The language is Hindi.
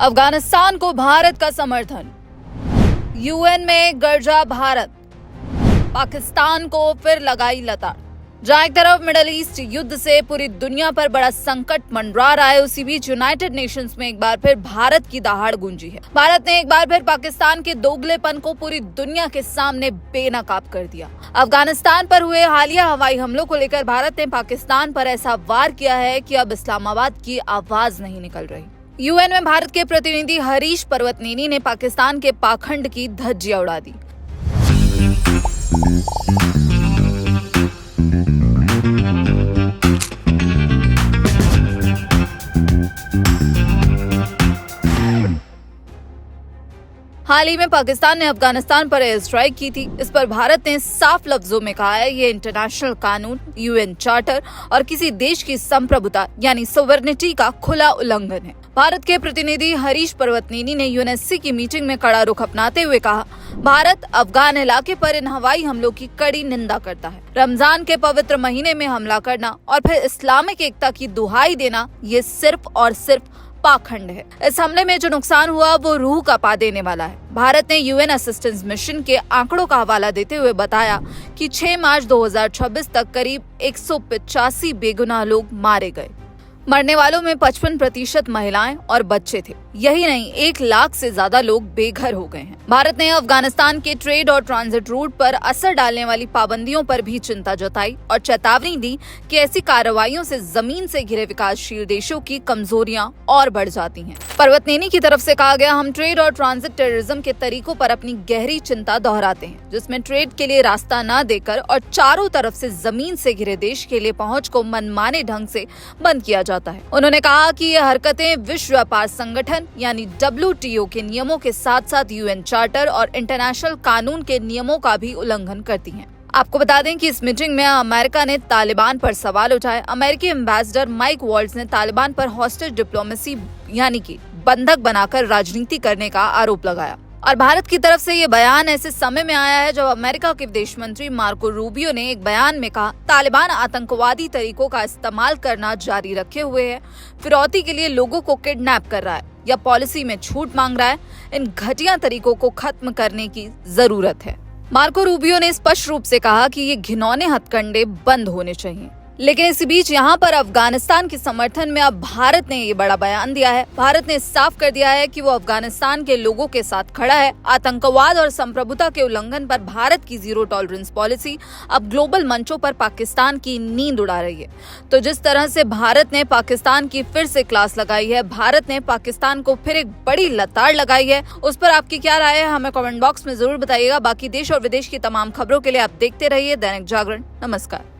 अफगानिस्तान को भारत का समर्थन, यूएन में गरजा भारत, पाकिस्तान को फिर लगाई लताड़। जहां एक तरफ मिडल ईस्ट युद्ध से पूरी दुनिया पर बड़ा संकट मंडरा रहा है, उसी बीच यूनाइटेड नेशंस में एक बार फिर भारत की दहाड़ गूंजी है। भारत ने एक बार फिर पाकिस्तान के दोगलेपन को पूरी दुनिया के सामने बेनकाब कर दिया। अफगानिस्तान पर हुए हालिया हवाई हमलों को लेकर भारत ने पाकिस्तान पर ऐसा वार किया है कि अब इस्लामाबाद की आवाज नहीं निकल रही। यूएन में भारत के प्रतिनिधि हरीश पर्वतनेनी ने पाकिस्तान के पाखंड की धज्जियां उड़ा दी। हाल ही में पाकिस्तान ने अफगानिस्तान पर एयर स्ट्राइक की थी। इस पर भारत ने साफ लफ्जों में कहा है, ये इंटरनेशनल कानून, यूएन चार्टर और किसी देश की संप्रभुता यानी सोवरेनिटी का खुला उल्लंघन है। भारत के प्रतिनिधि हरीश पर्वतनेनी ने यूएनएससी की मीटिंग में कड़ा रुख अपनाते हुए कहा, भारत अफगान इलाके पर इन हवाई हमलों की कड़ी निंदा करता है। रमजान के पवित्र महीने में हमला करना और फिर इस्लामिक एकता की दुहाई देना, ये सिर्फ और सिर्फ पाखंड है। इस हमले में जो नुकसान हुआ वो रूह कांपा देने वाला है। भारत ने यूएन असिस्टेंस मिशन के आंकड़ों का हवाला देते हुए बताया कि 6 मार्च 2026 तक करीब 185 बेगुनाह लोग मारे गए। मरने वालों में 55% महिलाएं और बच्चे थे। यही नहीं, 1 लाख से ज्यादा लोग बेघर हो गए हैं। भारत ने अफगानिस्तान के ट्रेड और ट्रांजिट रूट पर असर डालने वाली पाबंदियों पर भी चिंता जताई और चेतावनी दी कि ऐसी कार्रवाइयों से जमीन से घिरे विकासशील देशों की कमजोरियां और बढ़ जाती हैं। पर्वतनेनी की तरफ से कहा गया, हम ट्रेड और ट्रांजिट टेररिज्म के तरीकों पर अपनी गहरी चिंता दोहराते हैं, जिसमें ट्रेड के लिए रास्ता न देकर और चारों तरफ से जमीन से घिरे देश के लिए पहुंच को मनमाने ढंग से बंद किया जाता है। उन्होंने कहा कि ये हरकतें विश्व व्यापार संगठन यानी WTO के नियमों के साथ साथ यूएन चार्टर और इंटरनेशनल कानून के नियमों का भी उल्लंघन करती हैं। आपको बता दें कि इस मीटिंग में अमेरिका ने तालिबान पर सवाल उठाए। अमेरिकी एम्बेसडर माइक वॉल्ट्ज ने तालिबान पर हॉस्टेज डिप्लोमेसी यानी कि बंधक बनाकर राजनीति करने का आरोप लगाया। और भारत की तरफ से ये बयान ऐसे समय में आया है जब अमेरिका के विदेश मंत्री मार्को रूबियो ने एक बयान में कहा, तालिबान आतंकवादी तरीकों का इस्तेमाल करना जारी रखे हुए है, फिरौती के लिए लोगों को किडनैप कर रहा है या पॉलिसी में छूट मांग रहा है। इन घटिया तरीकों को खत्म करने की जरूरत है। मार्को रूबियो ने स्पष्ट रूप से कहा कि ये घिनौने हथकंडे बंद होने चाहिए। लेकिन इसी बीच यहाँ पर अफगानिस्तान के समर्थन में अब भारत ने ये बड़ा बयान दिया है। भारत ने साफ कर दिया है कि वो अफगानिस्तान के लोगों के साथ खड़ा है। आतंकवाद और संप्रभुता के उल्लंघन पर भारत की जीरो टॉलरेंस पॉलिसी अब ग्लोबल मंचों पर पाकिस्तान की नींद उड़ा रही है। तो जिस तरह से भारत ने पाकिस्तान की फिर से क्लास लगाई है, भारत ने पाकिस्तान को फिर एक बड़ी लताड़ लगाई है, उस पर आपकी क्या राय है हमें कमेंट बॉक्स में जरूर बताइएगा। बाकी देश और विदेश की तमाम खबरों के लिए आप देखते रहिए दैनिक जागरण। नमस्कार।